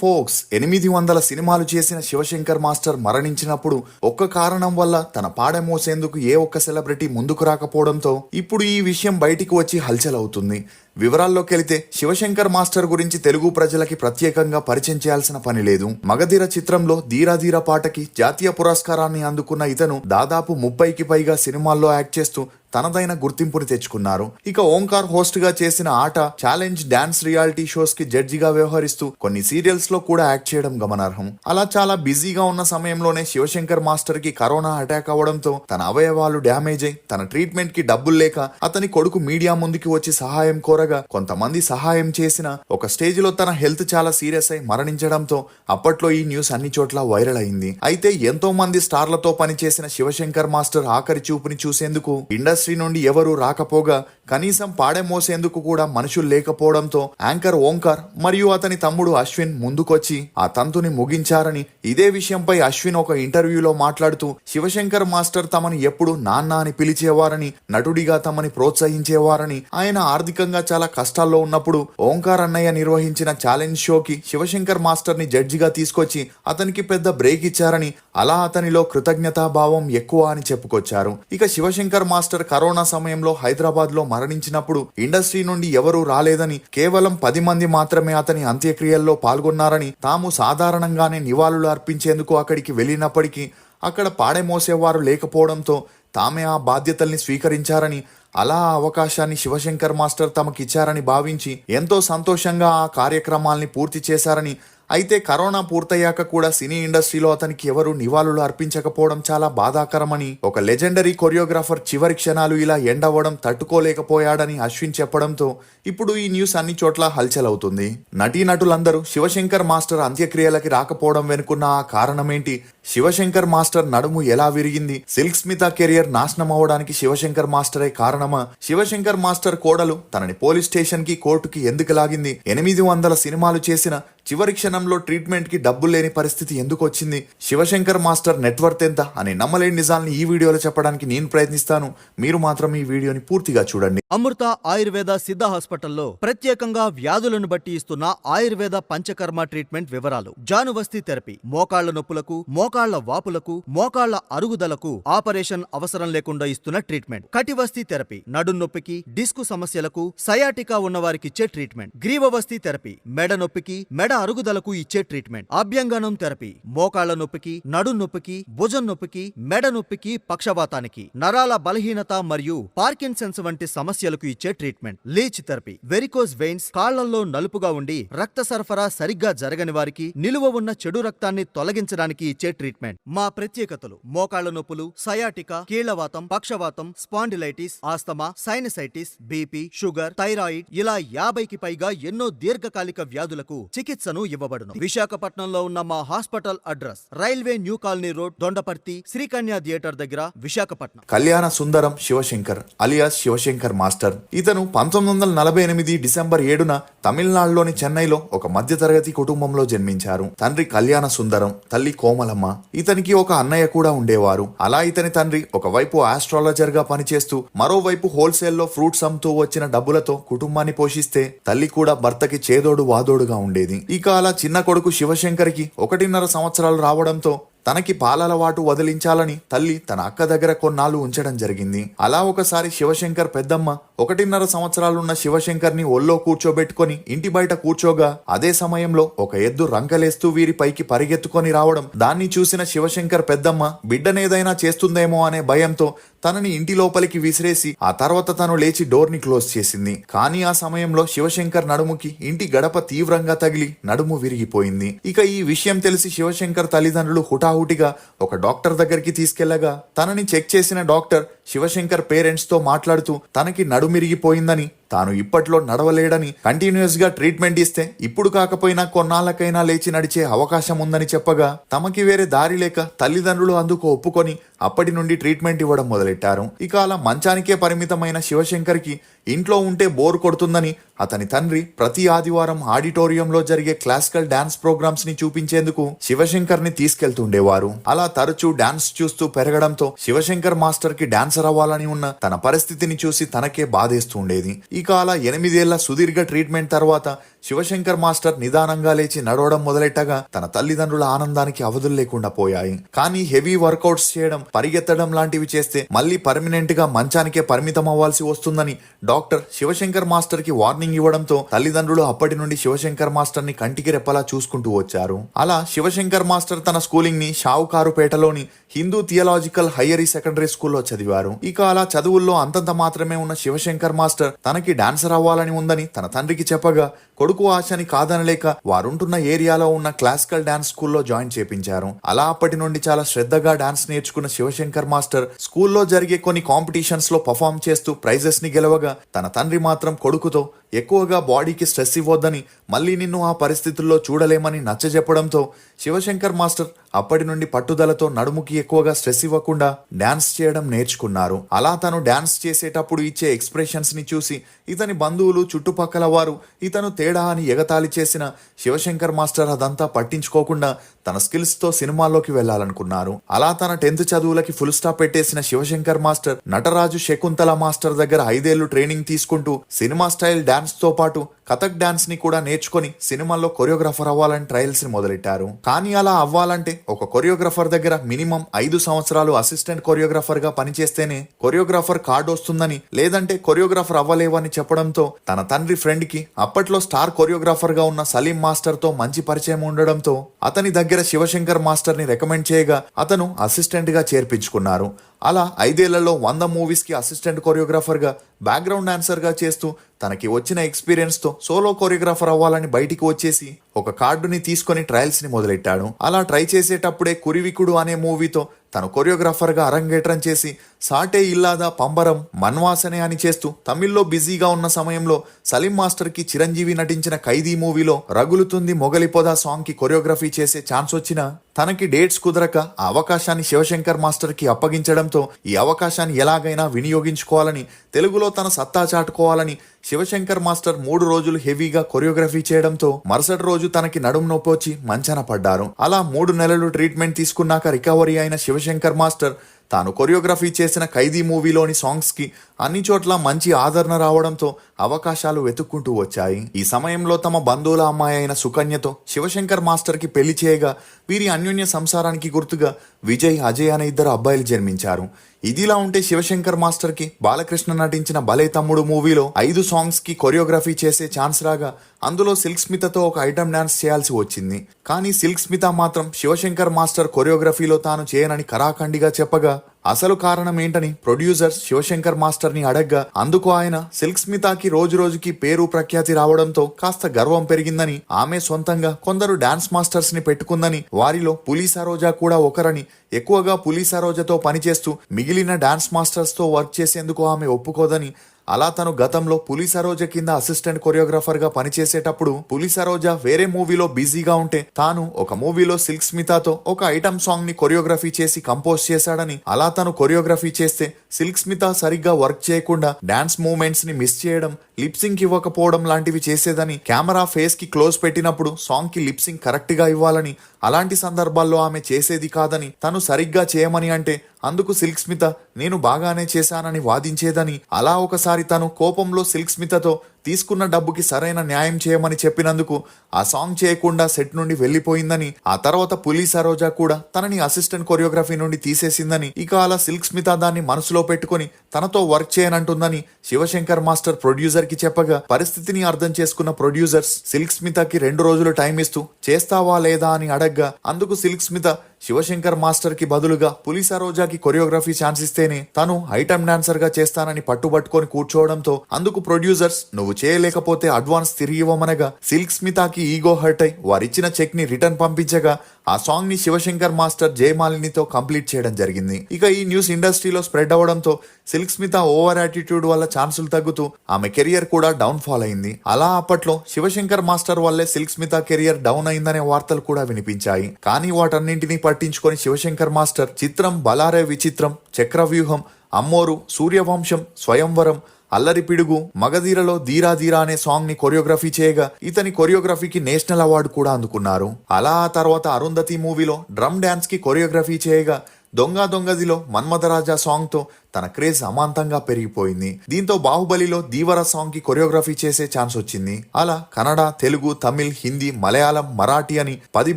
Folks 800 సినిమాలు చేసిన Shivshankar master మరణించినప్పుడు ఒక్క కారణం వల్ల తన పాడ మోసేందుకు ఏ ఒక్క సెలబ్రిటీ ముందుకు రాకపోవడంతో ఇప్పుడు ఈ విషయం బయటికి వచ్చి హల్చల్ అవుతుంది. వివరాల్లోకి వెళితే శివశంకర్ మాస్టర్ గురించి తెలుగు ప్రజలకి ప్రత్యేకంగా పరిచయం చేయాల్సిన పని లేదు. మగధీర చిత్రంలో ధీరా పాటకి జాతీయ పురస్కారాన్ని అందుకున్న ఇతను దాదాపు 30కి పైగా సినిమాల్లో యాక్ట్ చేస్తూ తనదైన గుర్తింపుని తెచ్చుకున్నారు. ఇక ఓంకార్ హోస్ట్ గా చేసిన ఆట, ఛాలెంజ్, డాన్స్ రియాలిటీ షోస్ కి జడ్జిగా వ్యవహరిస్తూ కొన్ని సీరియల్స్ లో కూడా యాక్ట్ చేయడం గమనార్హం. అలా చాలా బిజీగా ఉన్న సమయంలోనే శివశంకర్ మాస్టర్ కి కరోనా అటాక్ అవడంతో తన అవయవాలు డ్యామేజ్ అయి తన ట్రీట్మెంట్ కి డబ్బులు లేక అతని కొడుకు మీడియా ముందుకి వచ్చి సహాయం కోరగా కొంతమంది సహాయం చేసిన ఒక స్టేజ్ లో తన హెల్త్ చాలా సీరియస్ అయి మరణించడంతో అప్పట్లో ఈ న్యూస్ అన్ని చోట్ల వైరల్ అయింది. అయితే ఎంతో మంది స్టార్లతో పనిచేసిన శివశంకర్ మాస్టర్ ఆఖరి చూపుని చూసేందుకు ఇండస్ట్రీ నుండి ఎవరూ రాకపోగా కనీసం పాడే మోసేందుకు కూడా మనుషులు లేకపోవడంతో యాంకర్ ఓంకార్ మరియు అతని తమ్ముడు అశ్విన్ ముందుకొచ్చి ఆ తంతుని ముగించారని, ఇదే విషయంపై అశ్విన్ ఒక ఇంటర్వ్యూలో మాట్లాడుతూ శివశంకర్ మాస్టర్ తమని ఎప్పుడు నాన్న అని పిలిచేవారని, నటుడిగా తమని ప్రోత్సహించేవారని, ఆయన ఆర్థికంగా చాలా కష్టాల్లో ఉన్నప్పుడు ఓంకార్ అన్నయ్య నిర్వహించిన ఛాలెంజ్ షోకి శివశంకర్ మాస్టర్ ని జడ్జిగా తీసుకొచ్చి అతనికి పెద్ద బ్రేక్ ఇచ్చారని, అలా అతనిలో కృతజ్ఞతాభావం ఎక్కువ అని చెప్పుకొచ్చారు. ఇక శివశంకర్ మాస్టర్ కరోనా సమయంలో హైదరాబాద్ లో మరణించినప్పుడు ఇండస్ట్రీ నుండి ఎవరూ రాలేదని, కేవలం 10 మంది మాత్రమే అతని అంత్యక్రియల్లో పాల్గొన్నారని, తాము సాధారణంగానే నివాళులు అర్పించేందుకు అక్కడికి వెళ్ళినప్పటికీ అక్కడ పాడే మోసేవారు లేకపోవడంతో తామే ఆ బాధ్యతల్ని స్వీకరించారని, అలా ఆ అవకాశాన్ని శివశంకర్ మాస్టర్ తమకిచ్చారని భావించి ఎంతో సంతోషంగా ఆ కార్యక్రమాల్ని పూర్తి చేశారని, అయితే కరోనా పూర్తయ్యాక కూడా సినీ ఇండస్ట్రీలో అతనికి ఎవరు నివాళులు అర్పించకపోవడం చాలా బాధాకరమని, ఒక లెజెండరీ కొరియోగ్రాఫర్ చివరి క్షణాలు ఇలా ఎండవడం తట్టుకోలేకపోయాడని అశ్విన్ చెప్పడంతో ఇప్పుడు ఈ న్యూస్ అన్ని చోట్ల హల్చల్ అవుతుంది. నటీనటులందరూ శివశంకర్ మాస్టర్ అంత్యక్రియలకి రాకపోవడం వెనుకున్న ఆ కారణమేంటి? శివశంకర్ మాస్టర్ నడుము ఎలా విరిగింది? సిల్క్ స్మిత కెరియర్ నాశనం అవడానికి శివశంకర్ మాస్టరే కారణమా? శివశంకర్ మాస్టర్ కోడలు తనని పోలీస్ స్టేషన్ కి, కోర్టుకి ఎందుకు లాగింది? 800 సినిమాలు చేసిన చివరి క్షణంలో ట్రీట్మెంట్ కి డబ్బులు లేని పరిస్థితి ఎందుకు వచ్చింది? శివశంకర్ మాస్టర్ నెట్వర్త్ ఎంత అని నమ్మలేని నిజాల్ని ఈ వీడియోలో చెప్పడానికి నేను ప్రయత్నిస్తాను. మీరు మాత్రం ఈ వీడియోని పూర్తిగా చూడండి. అమృత ఆయుర్వేద సిద్ధ హాస్పిటల్లో ప్రత్యేకంగా వ్యాధులను బట్టి ఇస్తున్న ఆయుర్వేద పంచకర్మ ట్రీట్మెంట్ వివరాలు. జానువస్తి థెరపీ, మోకాళ్ల నొప్పులకు, మోకాళ్ల వాపులకు, మోకాళ్ల అరుగుదలకు ఆపరేషన్ అవసరం లేకుండా ఇస్తున్న ట్రీట్మెంట్. కటివస్తి థెరపీ, నడుం నొప్పికి, డిస్కు సమస్యలకు, సయాటికా ఉన్నవారికిచ్చే ట్రీట్మెంట్. గ్రీవవస్తి థెరపీ, మెడ నొప్పికి, మెడ అరుగుదలకు ఇచ్చే ట్రీట్మెంట్. అభ్యంగనం థెరపీ, మోకాళ్ల నొప్పికి, నడుం నొప్పికి, భుజం నొప్పికి, మెడ నొప్పికి, పక్షవాతానికి, నరాల బలహీనత మరియు పార్కిన్సన్స్ వంటి సమస్యలకు ఇచ్చే treatment. Leech therapy, varicose veins, కాళ్లలో నలుపుగా ఉండి రక్త సరఫరా సరిగ్గా జరగని వారికి, నిలువ ఉన్న చెడు రక్తాన్ని తొలగించడానికి ఇచ్చే ట్రీట్మెంట్. మా ప్రత్యేకతలు: మోకాళ్ల నొప్పులు, సయాటికా, కీళ్లవాతం, పక్షవాతం, spondylitis, asthma, sinusitis, BP, sugar, thyroid ఇలా 50కి పైగా ఎన్నో దీర్ఘకాలిక వ్యాధులకు చికిత్సను ఇవ్వబడును. విశాఖపట్నంలో ఉన్న మా hospital address railway new colony road, Dondaparthy, Srikanya theatre దగ్గర, విశాఖపట్నం. కళ్యాణ సుందరం శివశంకర్ అలియాస్ శివశంకర్ మాస్టర్. ఇతను 1948 డిసెంబర్ 7న తమిళనాడులోని చెన్నైలో ఒక మధ్యతరగతి కుటుంబంలో జన్మించారు. తండ్రి కళ్యాణ సుందరం, తల్లి కోమలమ్మ. ఇతనికి ఒక అన్నయ్య కూడా ఉండేవారు. అలా ఇతని తండ్రి ఒకవైపు ఆస్ట్రాలజర్ గా పనిచేస్తూ మరోవైపు హోల్సేల్ లో ఫ్రూట్స్ అమ్ముతూ వచ్చిన డబ్బులతో కుటుంబాన్ని పోషిస్తే తల్లి కూడా భర్తకి చేదోడు వాదోడుగా ఉండేది. ఇక అలా చిన్న కొడుకు శివశంకర్ కి 1.5 సంవత్సరాలు రావడంతో తనకి పాలలవాటు వదిలించాలని తల్లి తన అక్క దగ్గర కొన్నాళ్ళు ఉంచడం జరిగింది. అలా ఒకసారి శివశంకర్ పెద్దమ్మ 1.5 సంవత్సరాలున్న శివశంకర్ ని ఒళ్ళో కూర్చోబెట్టుకుని ఇంటి బయట కూర్చోగా అదే సమయంలో ఒక ఎద్దు రంకలేస్తూ వీరి పైకి పరిగెత్తుకొని రావడం, దాన్ని చూసిన శివశంకర్ పెద్దమ్మ బిడ్డనేదైనా చేస్తుందేమో అనే భయంతో తనని ఇంటి లోపలికి విసిరేసి ఆ తర్వాత తను లేచి డోర్ ని క్లోజ్ చేసింది. కానీ ఆ సమయంలో శివశంకర్ నడుముకి ఇంటి గడప తీవ్రంగా తగిలి నడుము విరిగిపోయింది. ఇక ఈ విషయం తెలిసి శివశంకర్ తల్లిదండ్రులు హుటాహుటిగా ఒక డాక్టర్ దగ్గరికి తీసుకెళ్లగా తనని చెక్ చేసిన డాక్టర్ శివశంకర్ పేరెంట్స్ తో మాట్లాడుతూ తనకి నడుమిరిగిపోయిందని, తాను ఇప్పట్లో నడవలేడని, కంటిన్యూస్ గా ట్రీట్మెంట్ ఇస్తే ఇప్పుడు కాకపోయినా కొన్నాళ్ళకైనా లేచి నడిచే అవకాశం ఉందని చెప్పగా తమకి వేరే దారి లేక తల్లిదండ్రులు అందుకు ఒప్పుకొని అప్పటి నుండి ట్రీట్మెంట్ ఇవ్వడం మొదలెట్టారు. ఇక అలా మంచానికే పరిమితమైన శివశంకర్ కి ఇంట్లో ఉంటే బోర్ కొడుతుందని అతని తండ్రి ప్రతి ఆదివారం ఆడిటోరియంలో జరిగే క్లాసికల్ డాన్స్ ప్రోగ్రామ్స్ ని చూపించేందుకు శివశంకర్ ని తీసుకెళ్తుండేవారు. అలా తరచూ డాన్స్ చూస్తూ పెరగడంతో శివశంకర్ మాస్టర్ కి డాన్సర్ అవ్వాలని ఉన్న తన పరిస్థితిని చూసి తనకే బాధేస్తూ ఉండేది. ఇక అలా 8 ఏళ్ల సుదీర్ఘ ట్రీట్మెంట్ తర్వాత శివశంకర్ మాస్టర్ నిదానంగా లేచి నడవడం మొదలెట్టగా తన తల్లిదండ్రుల ఆనందానికి అవధులు లేకుండా పోయాయి. కానీ హెవీ వర్కౌట్స్ చేయడం, పరిగెత్తడం లాంటివి చేస్తే మళ్ళీ పర్మనెంట్ గా మంచానికే పరిమితం అవ్వాల్సి వస్తుందని డాక్టర్ శివశంకర్ మాస్టర్ కి వార్నింగ్ ఇవ్వడంతో తల్లిదండ్రులు అప్పటి నుండి శివశంకర్ మాస్టర్ ని కంటికి రెప్పలా చూసుకుంటూ వచ్చారు. అలా శివశంకర్ మాస్టర్ తన స్కూలింగ్ ని షావుకారుపేటలోని హిందూ థియలాజికల్ హయ్యర్ సెకండరీ స్కూల్లో చదివారు. ఇక అలా చదువుల్లో అంతంత మాత్రమే ఉన్న శివశంకర్ మాస్టర్ తనకి డాన్సర్ అవ్వాలని ఉందని తన తండ్రికి చెప్పగా కొడుకు ఆశని కాదనలేక వారుంటున్న ఏరియాలో ఉన్న క్లాసికల్ డాన్స్ స్కూల్లో జాయిన్ చేపించారు. అలా అప్పటి నుండి చాలా శ్రద్ధగా డాన్స్ నేర్చుకున్న శివశంకర్ మాస్టర్ స్కూల్లో జరిగే కొన్ని కాంపిటీషన్స్ లో పర్ఫామ్ చేస్తూ ప్రైజెస్ ని గెలవగా తన తండ్రి మాత్రం కొడుకుతో ఎక్కువగా బాడీకి స్ట్రెస్ ఇవ్వొద్దని, మళ్ళీ నిన్ను ఆ పరిస్థితుల్లో చూడలేమని నచ్చజెప్పడంతో శివశంకర్ మాస్టర్ అప్పటి నుండి పట్టుదలతో నడుముకి ఎక్కువగా స్ట్రెస్ ఇవ్వకుండా డాన్స్ చేయడం నేర్చుకున్నారు. అలా తను డాన్స్ చేసేటప్పుడు ఇచ్చే ఎక్స్ప్రెషన్స్ ని చూసి ఇతని బంధువులు, చుట్టుపక్కల వారు ఇతను తేడా అని ఎగతాళి చేసిన శివశంకర్ మాస్టర్ అదంతా పట్టించుకోకుండా తన స్కిల్స్ తో సినిమాల్లోకి వెళ్లాలనుకున్నారు. అలా తన 10th చదువులకి ఫుల్ స్టాప్ పెట్టేసిన శివశంకర్ మాస్టర్ నటరాజు శకుంతల మాస్టర్ దగ్గర 5 ఏళ్లు ట్రైనింగ్ తీసుకుంటూ సినిమా స్టైల్ డాన్స్ తో పాటు కథక్ డాన్స్ ని కూడా నేర్చుకుని సినిమాల్లో కొరియోగ్రాఫర్ అవ్వాలని ట్రయల్స్ ని మొదలెట్టారు. కానీ అలా అవ్వాలంటే ఒక కొరియోగ్రాఫర్ దగ్గర మినిమం 5 సంవత్సరాలు అసిస్టెంట్ కొరియోగ్రాఫర్ గా పనిచేస్తేనే కొరియోగ్రాఫర్ కార్డు వస్తుందని, లేదంటే కొరియోగ్రాఫర్ అవ్వలేవని చెప్పడంతో తన తండ్రి ఫ్రెండ్ కి అప్పట్లో స్టార్ కొరియోగ్రాఫర్ గా ఉన్న సలీం మాస్టర్ తో మంచి పరిచయం ఉండడంతో అతని దగ్గర శివశంకర్ మాస్టర్ ని రికమెండ్ చేయగా అతను అసిస్టెంట్ గా చేర్పించుకున్నారు. అలా 5 ఏళ్లలో 100 మూవీస్ కి అసిస్టెంట్ కొరియోగ్రాఫర్ గా, బ్యాక్గ్రౌండ్ డాన్సర్ గా చేస్తూ తనకి వచ్చిన ఎక్స్పీరియన్స్ తో సోలో కొరియోగ్రాఫర్ అవ్వాలని బయటికి వచ్చేసి ఒక కార్డుని తీసుకొని ట్రయల్స్ ని మొదలెట్టాడు. అలా ట్రై చేసేటప్పుడే కురివికుడు అనే మూవీతో తను కొరియోగ్రాఫర్ గా అరంగేట్రం చేసి సాటే ఇల్లాదా పంబరం, మన్వాసనే అని చేస్తూ తమిళ్లో బిజీగా ఉన్న సమయంలో సలీం మాస్టర్ కి చిరంజీవి నటించిన ఖైదీ మూవీలో రగులుతుంది మొగలి పొద సాంగ్ కి కొరియోగ్రఫీ చేసే ఛాన్స్ వచ్చినా తనకి డేట్స్ కుదరక ఆ అవకాశాన్ని శివశంకర్ మాస్టర్ కి అప్పగించడంతో ఈ అవకాశాన్ని ఎలాగైనా వినియోగించుకోవాలని, తెలుగులో తన సత్తా చాటుకోవాలని శివశంకర్ మాస్టర్ 3 రోజులు హెవీగా కొరియోగ్రఫీ చేయడంతో మరుసటి రోజు తనకి నడుం నొప్పి వచ్చి మంచాన పడ్డారు. అలా 3 నెలలు ట్రీట్మెంట్ తీసుకున్నాక రికవరీ అయిన శివశంకర్ మాస్టర్ తాను కొరియోగ్రఫీ చేసిన ఖైదీ మూవీలోని సాంగ్స్ కి అన్ని చోట్ల మంచి ఆదరణ రావడంతో అవకాశాలు వెతుక్కుంటూ వచ్చాయి. ఈ సమయంలో తమ బంధువుల అమ్మాయి అయిన సుకన్యతో శివశంకర్ మాస్టర్ కి పెళ్లి చేయగా వీరి అన్యోన్య సంసారానికి గుర్తుగా విజయ్, అజయ్ అనే 2 అబ్బాయిలు జన్మించారు. ఇదిలా ఉంటే శివశంకర్ మాస్టర్ కి బాలకృష్ణ నటించిన భలే తమ్ముడు మూవీలో 5 సాంగ్స్ కి కొరియోగ్రఫీ చేసే ఛాన్స్ రాగా అందులో సిల్క్ స్మితతో ఒక ఐటమ్ డాన్స్ చేయాల్సి వచ్చింది. కానీ సిల్క్ స్మిత మాత్రం శివశంకర్ మాస్టర్ కొరియోగ్రఫీలో తాను చేయనని కరాఖండిగా చెప్పగా అసలు కారణం ఏంటని ప్రొడ్యూసర్స్ శివశంకర్ మాస్టర్ ని అడగ్గా అందుకు ఆయన సిల్క్ స్మితాకి రోజు రోజుకి పేరు ప్రఖ్యాతి రావడంతో కాస్త గర్వం పెరిగిందని, ఆమె సొంతంగా కొందరు డాన్స్ మాస్టర్స్ ని పెట్టుకుందని, వారిలో పులి సరోజా కూడా ఒకరని, ఎక్కువగా పులి సరోజాతో పనిచేస్తూ మిగిలిన డాన్స్ మాస్టర్స్ తో వర్క్ చేసేందుకు ఆమె ఒప్పుకోదని, అలా తను గతంలో పులి సరోజ కింద అసిస్టెంట్ కొరియోగ్రాఫర్ గా పనిచేసేటప్పుడు పులి సరోజ వేరే మూవీలో బిజీగా ఉంటే తాను ఒక మూవీలో సిల్క్ స్మితాతో ఒక ఐటమ్ సాంగ్ ని కొరియోగ్రఫీ చేసి కంపోజ్ చేశాడని, అలా తను కొరియోగ్రఫీ చేస్తే సిల్క్ స్మిత సరిగ్గా వర్క్ చేయకుండా డాన్స్ మూవ్మెంట్స్ ని మిస్ చేయడం, లిప్సింగ్ ఇవ్వకపోవడం లాంటివి చేసేదని, కెమెరా ఫేస్ కి క్లోజ్ పెట్టినప్పుడు సాంగ్ కి లిప్సింగ్ కరెక్ట్ గా ఇవ్వాలని, అలాంటి సందర్భాల్లో ఆమె చేసేది కాదని, తను సరిగ్గా చేయమని అంటే అందుకు సిల్క్ స్మిత నేను బాగానే చేశానని వాదించేదని, అలా ఒకసారి తను కోపంలో సిల్క్ స్మితతో తీసుకున్న డబ్బుకి సరైన న్యాయం చేయమని చెప్పినందుకు ఆ సాంగ్ చేయకుండా సెట్ నుండి వెళ్లిపోయిందని, ఆ తర్వాత పులి సరోజా కూడా తనని అసిస్టెంట్ కొరియోగ్రఫీ నుండి తీసేసిందని, ఇక అలా సిల్క్ స్మిత దాన్ని మనసులో పెట్టుకుని తనతో వర్క్ చేయనంటుందని శివశంకర్ మాస్టర్ ప్రొడ్యూసర్ కి చెప్పగా పరిస్థితిని అర్థం చేసుకున్న ప్రొడ్యూసర్స్ సిల్క్ స్మితకి 2 రోజులు టైం ఇస్తూ చేస్తావా లేదా అని అడగ్గా అందుకు సిల్క్ స్మిత శివశంకర్ మాస్టర్ కి బదులుగా పులి సరోజాకి కొరియోగ్రఫీ ఛాన్స్ ఇస్తేనే తను ఐటమ్ డాన్సర్ గా చేస్తానని పట్టుబట్టుకొని కూర్చోవడంతో అందుకు ప్రొడ్యూసర్స్ నువ్వు చేయలేకపోతే అడ్వాన్స్ తిరిగి ఇవ్వమనగా సిల్క్ స్మితాకి ఈగో హర్ట్ అయి వారిచ్చిన చెక్ ని రిటర్న్ పంపించగా ఆ సాంగ్ ని శివశంకర్ మాస్టర్ జయమాలినితో కంప్లీట్ చేయడం జరిగింది. ఇక ఈ న్యూస్ ఇండస్ట్రీలో స్ప్రెడ్ అవడంతో సిల్క్ స్మిత ఓవర్ యాటిట్యూడ్ వల్ల ఛాన్సులు తగ్గుతూ ఆమె కెరియర్ కూడా డౌన్ ఫాల్ అయింది. అలా అప్పట్లో శివశంకర్ మాస్టర్ వల్లే సిల్క్ స్మిత కెరియర్ డౌన్ అయిందనే వార్తలు కూడా వినిపించాయి. కానీ వాటన్నింటినీ పట్టించుకొని శివశంకర్ మాస్టర్ చిత్రం, బలారే విచిత్రం, చక్రవ్యూహం, అమ్మోరు, సూర్యవంశం, స్వయంవరం, అల్లరి పిడుగు, మగధీరలో ధీరా ధీరా అనే సాంగ్ ని కొరియోగ్రఫీ చేయగా ఇతని కొరియోగ్రఫీకి నేషనల్ అవార్డు కూడా అందుకున్నారు. అలా ఆ తర్వాత అరుంధతి మూవీలో డ్రమ్ డాన్స్ కి కొరియోగ్రఫీ చేయగా దొంగ దొంగదిలో మన్మథరాజా సాంగ్ తో తన క్రేజ్ అమాంతంగా పెరిగిపోయింది. దీంతో బాహుబలిలో ధీవర సాంగ్ కి కొరియోగ్రఫీ చేసే ఛాన్స్ వచ్చింది. అలా కన్నడ, తెలుగు, తమిళ్, హిందీ, మలయాళం, మరాఠీ అని 10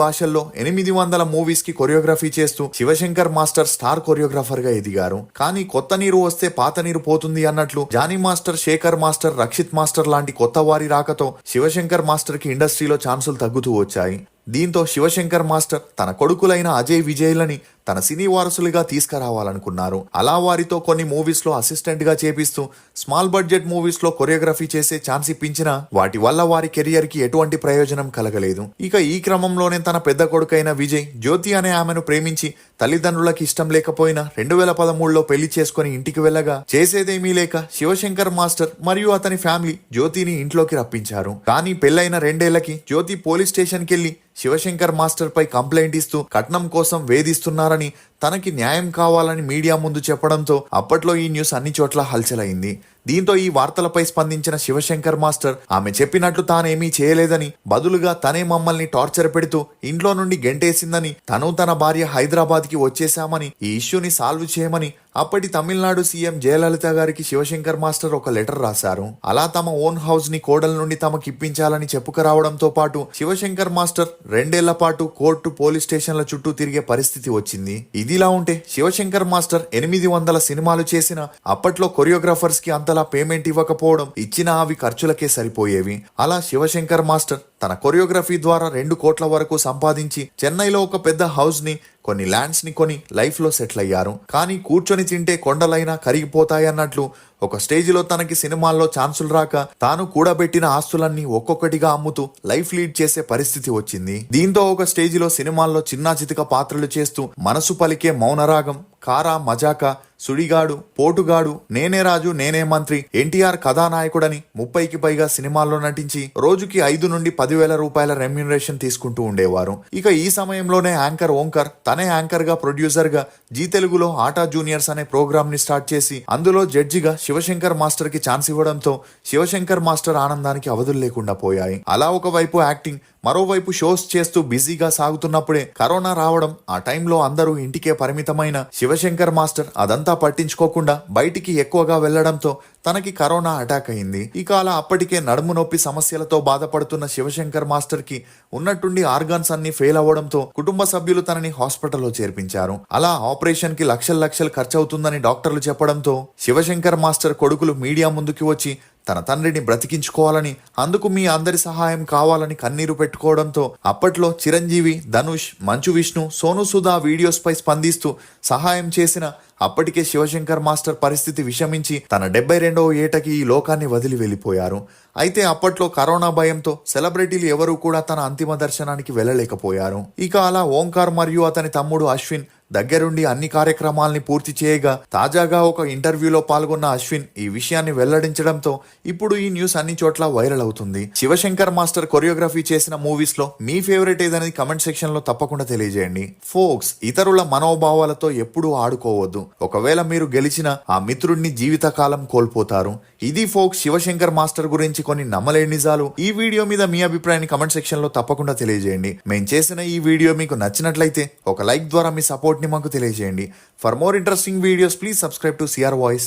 భాషల్లో 800 మూవీస్ కి కొరియోగ్రఫీ చేస్తూ శివశంకర్ మాస్టర్ స్టార్ కొరియోగ్రాఫర్ గా ఎదిగారు. కానీ కొత్త నీరు వస్తే పాత నీరు పోతుంది అన్నట్లు Jani master, Shekhar master, Rakshit master లాంటి కొత్త వారి రాకతో శివశంకర్ మాస్టర్ కి ఇండస్ట్రీలో ఛాన్సులు తగ్గుతూ వచ్చాయి. దీంతో శివశంకర్ మాస్టర్ తన కొడుకులైన అజయ్, విజయ్లని తన సినీ వారసులుగా తీసుకురావాలనుకున్నారు. అలా వారితో కొన్ని మూవీస్ లో అసిస్టెంట్ గా చేపిస్తూ స్మాల్ బడ్జెట్ మూవీస్ లో కొరియోగ్రఫీ చేసే ఛాన్స్ ఇప్పించినా వాటి వల్ల వారి కెరియర్ కి ఎటువంటి ప్రయోజనం కలగలేదు. ఇక ఈ క్రమంలోనే తన పెద్ద కొడుకైన విజయ్ జ్యోతి అనే ఆమెను ప్రేమించి తల్లిదండ్రులకి ఇష్టం లేకపోయినా 2013లో పెళ్లి చేసుకుని ఇంటికి వెళ్ళగా చేసేదేమీ లేక శివశంకర్ మాస్టర్ మరియు అతని ఫ్యామిలీ జ్యోతిని ఇంట్లోకి రప్పించారు. కానీ పెళ్లైన 2 ఏళ్లకి జ్యోతి పోలీస్ స్టేషన్ కెళ్లి శివశంకర్ మాస్టర్ పై కంప్లైంట్ ఇస్తూ కట్నం కోసం వేధిస్తున్నారని, తనకి న్యాయం కావాలని మీడియా ముందు చెప్పడంతో అప్పట్లో ఈ న్యూస్ అన్ని చోట్ల హల్చలైంది. దీంతో ఈ వార్తలపై స్పందించిన శివశంకర్ మాస్టర్ ఆమె చెప్పినట్లు తానేమీ చేయలేదని, బదులుగా తనే మమ్మల్ని టార్చర్ పెడుతూ ఇంట్లో నుండి గెంటేసిందని, తను తన భార్య హైదరాబాద్ కి వచ్చేశామని, ఈ ఇష్యూని సాల్వ్ చేయమని అప్పటి తమిళనాడు సీఎం జయలలిత గారికి శివశంకర్ మాస్టర్ ఒక లెటర్ రాశారు. అలా తమ ఓన్ హౌస్ ని కోడల నుండి తమకి ఇప్పించాలని చెప్పుకురావడంతో పాటు శివశంకర్ మాస్టర్ 2 ఏళ్ల పాటు కోర్టు, పోలీస్ స్టేషన్ల చుట్టూ తిరిగే పరిస్థితి వచ్చింది. ఇదిలా ఉంటే శివశంకర్ మాస్టర్ 800 సినిమాలు చేసిన అప్పట్లో కొరియోగ్రాఫర్స్ కి అంతలా పేమెంట్ ఇవ్వకపోవడం, ఇచ్చిన అవి ఖర్చులకే సరిపోయేవి. అలా శివశంకర్ మాస్టర్ తన కొరియోగ్రఫీ ద్వారా 2 కోట్ల వరకు సంపాదించి చెన్నైలో ఒక పెద్ద హౌస్ ని, కొన్ని ల్యాండ్స్ ని కొని లైఫ్ లో సెటిల్ అయ్యారు. కానీ కూర్చొని తింటే కొండలైనా కరిగిపోతాయన్నట్లు ఒక స్టేజిలో తనకి సినిమాల్లో ఛాన్సులు రాక తాను కూడబెట్టిన ఆస్తులన్నీ ఒక్కొక్కటిగా అమ్ముతూ లైఫ్ లీడ్ చేసే పరిస్థితి వచ్చింది. దీంతో ఒక స్టేజిలో సినిమాల్లో చిన్నా చితిక పాత్రలు చేస్తూ మనసు పలికే మౌనరాగం, కారా, మజాకా, సుడిగాడు, పోటుగాడు, నేనే రాజు నేనే మంత్రి, ఎన్టీఆర్ కథానాయకుడని 30కి పైగా సినిమాల్లో నటించి రోజుకి 5 నుండి 10,000 రూపాయల రెమ్యూనరేషన్ తీసుకుంటూ ఉండేవారు. ఇక ఈ సమయంలోనే యాంకర్ ఓంకర్ తనే యాంకర్ గా, ప్రొడ్యూసర్ గా జీ తెలుగులో ఆటా జూనియర్స్ అనే ప్రోగ్రామ్ ని స్టార్ట్ చేసి అందులో జడ్జిగా శివశంకర్ మాస్టర్ కి ఛాన్స్ ఇవ్వడంతో శివశంకర్ మాస్టర్ ఆనందానికి అవధులు లేకుండా పోయాయి. అలా ఒకవైపు యాక్టింగ్, మరోవైపు షోస్ చేస్తూ బిజీగా సాగుతున్నప్పుడే కరోనా రావడం, ఆ టైంలో అందరూ ఇంటికే పరిమితమైన శివశంకర్ మాస్టర్ అదంతా పట్టించుకోకుండా బయటికి ఎక్కువగా వెళ్లడంతో తనకి కరోనా అటాక్ అయింది. ఇక అలా అప్పటికే నడుము నొప్పి సమస్యలతో బాధపడుతున్న శివశంకర్ మాస్టర్ కి ఉన్నట్టుండి ఆర్గాన్స్ అన్ని ఫెయిల్ అవ్వడంతో కుటుంబ సభ్యులు తనని హాస్పిటల్లో చేర్పించారు. అలా ఆపరేషన్ కి లక్షలు ఖర్చు అవుతుందని డాక్టర్లు చెప్పడంతో శివశంకర్ మాస్టర్ కొడుకులు మీడియా ముందుకి వచ్చి తన తండ్రిని బ్రతికించుకోవాలని, అందుకు మీ అందరి సహాయం కావాలని కన్నీరు పెట్టుకోవడంతో అప్పట్లో చిరంజీవి, ధనుష్, మంచు విష్ణు, సోను సుధా వీడియోస్ పై స్పందిస్తూ సహాయం చేసిన అప్పటికే శివశంకర్ మాస్టర్ పరిస్థితి విషమించి తన 72వ ఏటకి ఈ లోకాన్ని వదిలి వెళ్ళిపోయారు. అయితే అప్పట్లో కరోనా భయంతో సెలబ్రిటీలు ఎవరూ కూడా తన అంతిమ దర్శనానికి వెళ్ళలేకపోయారు. ఇక అలా ఓంకార్ మరియు అతని తమ్ముడు అశ్విన్ దగ్గరుండి అన్ని కార్యక్రమాల్ని పూర్తి చేయగా తాజాగా ఒక ఇంటర్వ్యూలో పాల్గొన్న అశ్విన్ ఈ విషయాన్ని వెల్లడించడంతో ఇప్పుడు ఈ న్యూస్ అన్ని చోట్ల వైరల్ అవుతుంది. శివశంకర్ మాస్టర్ కొరియోగ్రఫీ చేసిన మూవీస్ లో మీ ఫేవరెట్ ఏదనేది కమెంట్ సెక్షన్ లో తప్పకుండా తెలియజేయండి. ఫోక్స్, ఇతరుల మనోభావాలతో ఎప్పుడూ ఆడుకోవద్దు. ఒకవేళ మీరు గెలిచిన ఆ మిత్రుడిని జీవితకాలం కోల్పోతారు. ఇది ఫోక్స్ శివశంకర్ మాస్టర్ గురించి కొన్ని నమ్మలేని నిజాలు. ఈ వీడియో మీద మీ అభిప్రాయాన్ని కమెంట్ సెక్షన్ లో తప్పకుండా తెలియజేయండి. మేము చేసిన ఈ వీడియో మీకు నచ్చినట్లయితే ఒక లైక్ ద్వారా మీ సపోర్ట్ ని మాకు తెలియజేయండి. For more interesting videos please subscribe to CR voice.